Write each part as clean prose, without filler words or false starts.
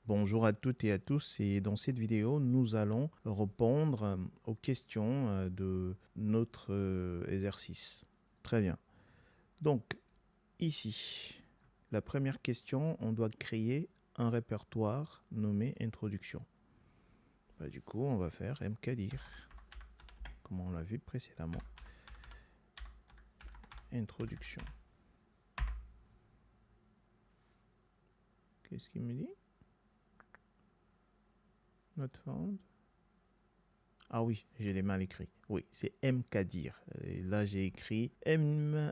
Bonjour à toutes et à tous, et dans cette vidéo, nous allons répondre aux questions de notre exercice. Très bien. Donc, ici, la première question, on doit créer un répertoire nommé Introduction. Du coup, on va faire mkdir, comme on l'a vu précédemment. Introduction. Qu'est-ce qu'il me dit? Not found. Ah oui, je l'ai mal écrit. Oui, c'est mkdir. Et là, j'ai écrit mdkir.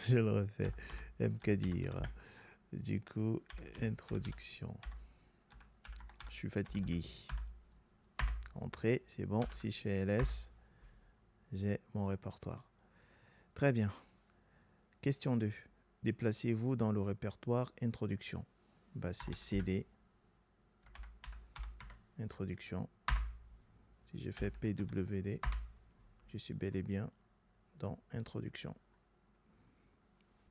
Je le refais. mkdir. Du coup, introduction. Je suis fatigué. Entrée, c'est bon. Si je fais ls, j'ai mon répertoire. Très bien. Question 2. Déplacez-vous dans le répertoire introduction. C'est cd. Introduction. Si je fais pwd, je suis bel et bien dans introduction.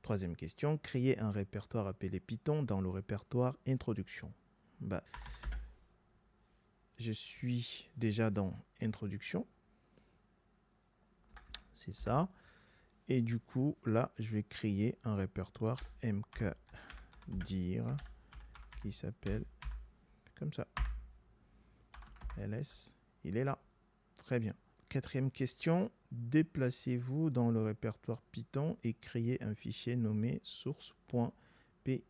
Troisième question, créer un répertoire appelé Python dans le répertoire introduction. Je suis déjà dans introduction. C'est ça. Et du coup, là, je vais créer un répertoire mkdir qui s'appelle comme ça. ls, il est là. Très bien. Quatrième question, déplacez-vous dans le répertoire Python et créez un fichier nommé source.py.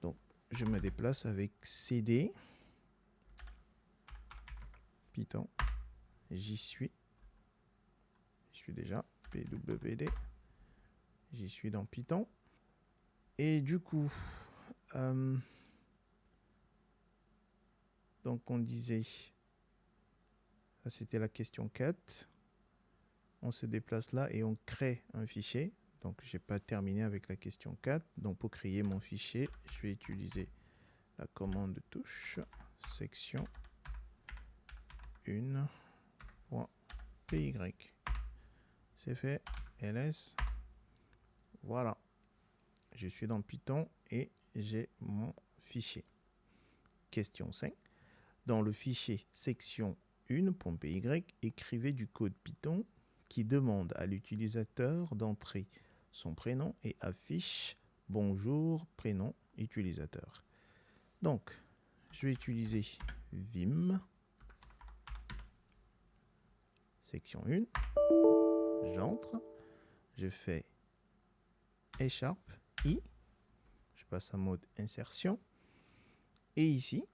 Donc, je me déplace avec cd Python. J'y suis. Je suis déjà pwd. J'y suis dans Python. Et du coup, donc on disait, ça c'était la question 4. On se déplace là et on crée un fichier. Donc je n'ai pas terminé avec la question 4. Donc pour créer mon fichier, je vais utiliser la commande touche section 1.py. C'est fait. ls. Voilà. Je suis dans Python et j'ai mon fichier. Question 5. Dans le fichier section 1.py, écrivez du code Python qui demande à l'utilisateur d'entrer son prénom et affiche bonjour prénom utilisateur. Donc, je vais utiliser vim section 1. J'entre. Je fais #i. Je passe en mode insertion. Et ici,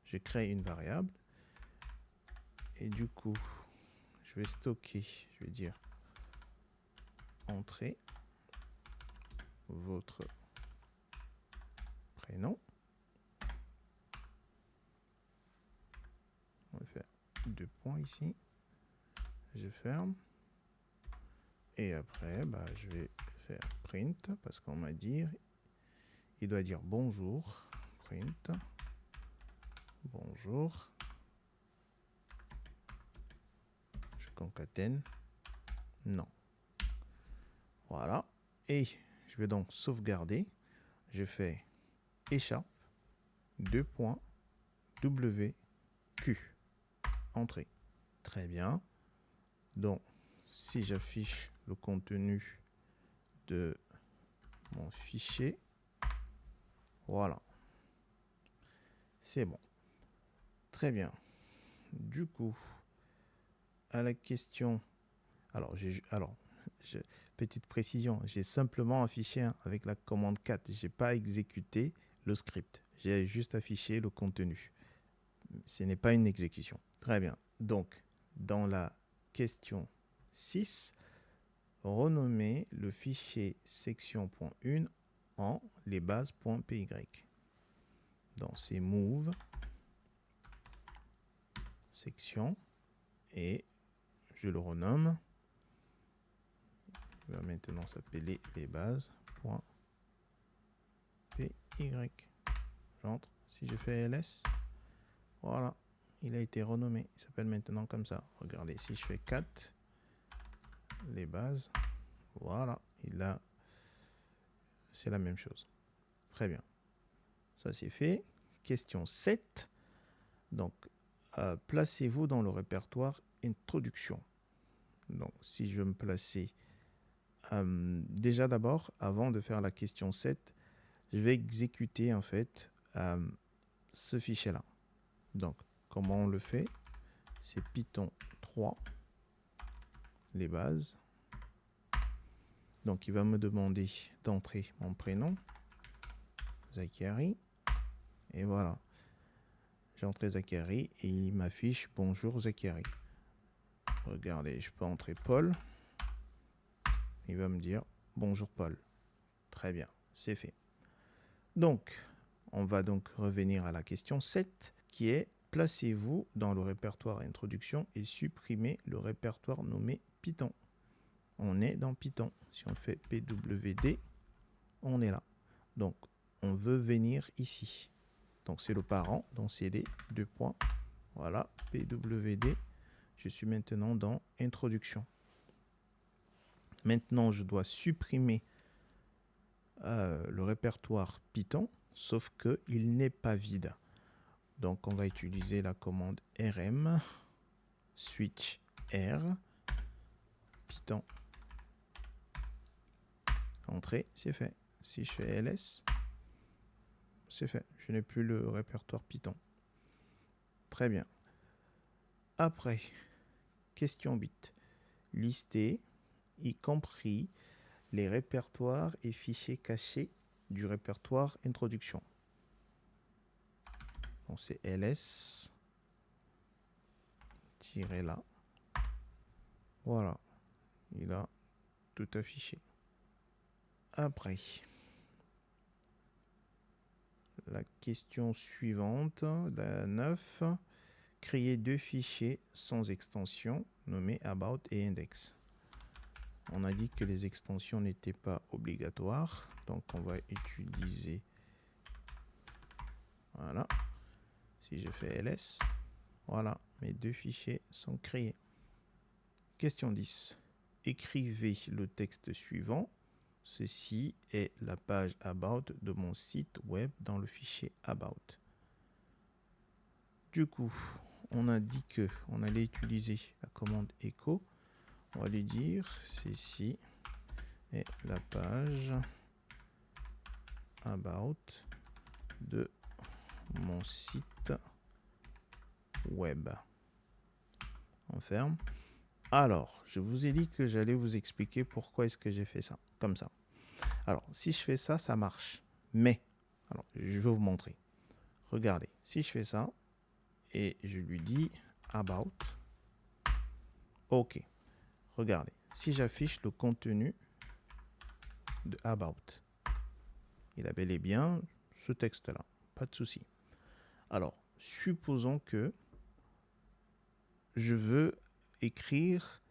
je crée une variable. Et du coup, je vais stocker, je vais dire entrez votre prénom. On va faire 2 points ici. Je ferme. Et après, je vais faire print parce qu'on m'a dit, il doit dire bonjour. Print. Bonjour. Je concatène. Non. Voilà. Et je vais donc sauvegarder. Je fais écharpe 2 points WQ. Entrée. Très bien. Donc, si j'affiche le contenu de mon fichier, voilà. C'est bon. Très bien. Du coup, à la question... petite précision, j'ai simplement affiché avec la commande 4. Je n'ai pas exécuté le script. J'ai juste affiché le contenu. Ce n'est pas une exécution. Très bien. Donc, dans la question 6, renommer le fichier section.1 en lesbases.py. Donc, c'est move section et je le renomme. Il va maintenant s'appeler lesbases.py. J'entre. Si je fais ls, voilà, il a été renommé. Il s'appelle maintenant comme ça. Regardez, si je fais 4, les bases, voilà, il a c'est la même chose. Très bien. Ça, c'est fait. Question 7. Donc, placez-vous dans le répertoire introduction. Donc, si je veux me placer... déjà d'abord, avant de faire la question 7, je vais exécuter en fait ce fichier-là. Donc, comment on le fait? C'est Python 3, les bases. Donc, il va me demander d'entrer mon prénom, Zachary. Et voilà. J'ai entré Zachary et il m'affiche bonjour Zachary. Regardez, je peux entrer Paul. Il va me dire bonjour Paul. Très bien, c'est fait. Donc, on va donc revenir à la question 7 qui est placez-vous dans le répertoire introduction et supprimez le répertoire nommé Python. On est dans Python. Si on fait PWD, on est là. Donc, on veut venir ici. Donc, c'est le parent, donc CD, 2 points. Voilà, PWD. Je suis maintenant dans Introduction. Maintenant, je dois supprimer le répertoire Python, sauf qu'il n'est pas vide. Donc, on va utiliser la commande rm switch r Python. Entrée, c'est fait. Si je fais ls, c'est fait. Je n'ai plus le répertoire Python. Très bien. Après, question 8. Lister, y compris les répertoires et fichiers cachés du répertoire introduction. Donc c'est ls -là. Voilà. Il a tout affiché. Après, la question suivante, la 9. Créer 2 fichiers sans extension nommés about et index. On a dit que les extensions n'étaient pas obligatoires. Donc, on va utiliser... Voilà. Si je fais ls, voilà, mes 2 fichiers sont créés. Question 10. Écrivez le texte suivant. Ceci est la page about de mon site web dans le fichier about. Du coup, on a dit que on allait utiliser la commande echo. On va lui dire ceci est la page about de mon site web. On ferme. Alors, je vous ai dit que j'allais vous expliquer pourquoi est-ce que j'ai fait ça, comme ça. Alors, si je fais ça, ça marche. Mais, alors, je vais vous montrer. Regardez, si je fais ça, et je lui dis about, OK. Regardez, si j'affiche le contenu de about, il a bel et bien ce texte-là, pas de souci. Alors, supposons que je veux écrire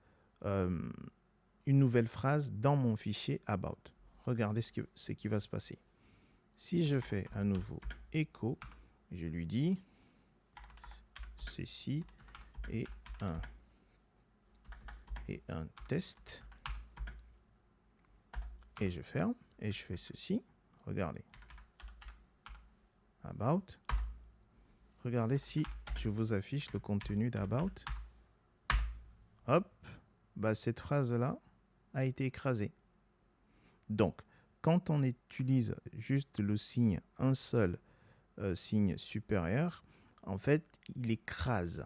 une nouvelle phrase dans mon fichier about. Regardez ce qui va se passer. Si je fais à nouveau echo, je lui dis ceci est un test et je ferme et je fais ceci. Regardez. About. Regardez si je vous affiche le contenu d'About. Hop. Bah, cette phrase-là a été écrasée. Donc, quand on utilise juste le signe, un seul signe supérieur, en fait, il écrase.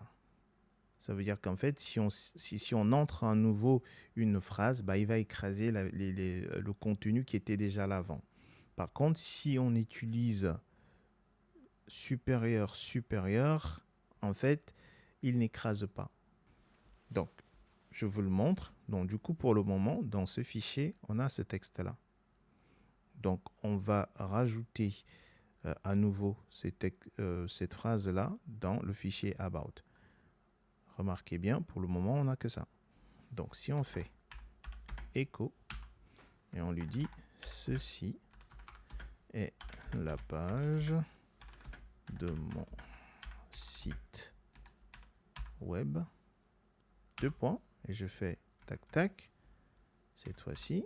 Ça veut dire qu'en fait, si on entre à nouveau une phrase, bah, il va écraser le contenu qui était déjà là avant. Par contre, si on utilise supérieur, supérieur, en fait, il n'écrase pas. Donc, je vous le montre. Donc, du coup, pour le moment, dans ce fichier, on a ce texte-là. Donc, on va rajouter à nouveau cette phrase-là dans le fichier about. Remarquez bien, pour le moment, on n'a que ça. Donc, si on fait echo et on lui dit ceci est la page de mon site web, 2 points, et je fais tac tac cette fois-ci,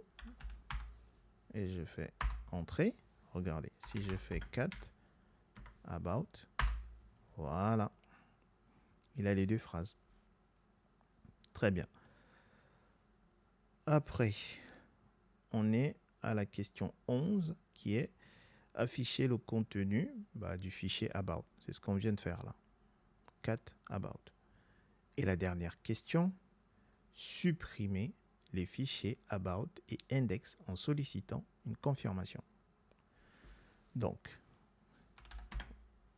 et je fais entrée, regardez, si je fais cat about, voilà, il a les deux phrases. Très bien. Après, on est à la question 11 qui est afficher le contenu du fichier about. C'est ce qu'on vient de faire là. Cat about. Et la dernière question, supprimer les fichiers about et index en sollicitant une confirmation. Donc,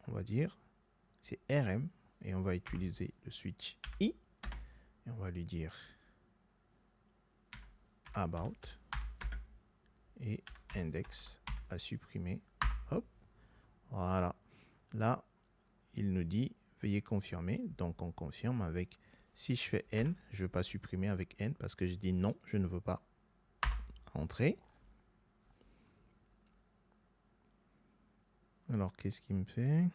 on va dire, c'est RM et on va utiliser le switch I et on va lui dire about et index à supprimer. Hop, voilà. Là, il nous dit veuillez confirmer. Donc, on confirme avec, si je fais N, je ne veux pas supprimer avec N parce que je dis non, je ne veux pas entrer. Alors, qu'est-ce qu'il me fait?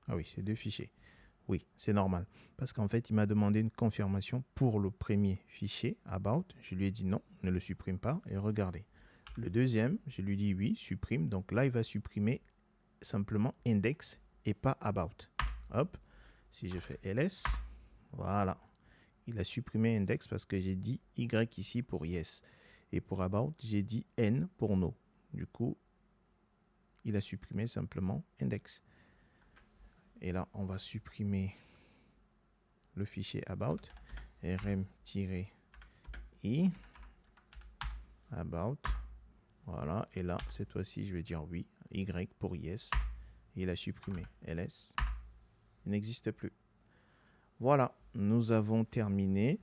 Ah oui, c'est deux fichiers. Oui, c'est normal. Parce qu'en fait, il m'a demandé une confirmation pour le premier fichier, about. Je lui ai dit non, ne le supprime pas. Et regardez. Le deuxième, je lui dis oui, supprime. Donc là, il va supprimer simplement index et pas about. Hop. Si je fais ls, voilà. Il a supprimé index parce que j'ai dit y ici pour yes. Et pour about, j'ai dit n pour no. Du coup, il a supprimé simplement index. Et là, on va supprimer le fichier about, rm-i, about, voilà, et là, cette fois-ci, je vais dire oui, y pour yes, et il a supprimé ls, il n'existe plus. Voilà, nous avons terminé.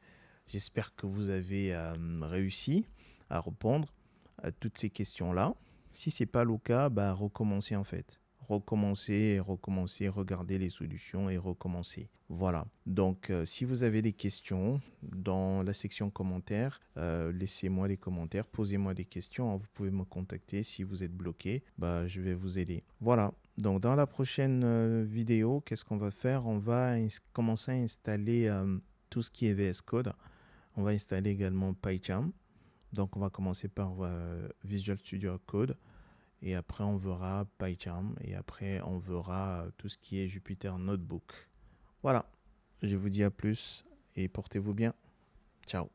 J'espère que vous avez réussi à répondre à toutes ces questions-là. Si ce n'est pas le cas, recommencez en fait. Recommencer, recommencer, regarder les solutions et recommencer. Voilà. Donc, si vous avez des questions dans la section commentaires, laissez-moi des commentaires, posez-moi des questions. Vous pouvez me contacter si vous êtes bloqué. Je vais vous aider. Voilà. Donc, dans la prochaine vidéo, qu'est-ce qu'on va faire? On va commencer à installer tout ce qui est VS Code. On va installer également PyCharm. Donc, on va commencer par Visual Studio Code. Et après, on verra PyCharm. Et après, on verra tout ce qui est Jupyter Notebook. Voilà. Je vous dis à plus et portez-vous bien. Ciao.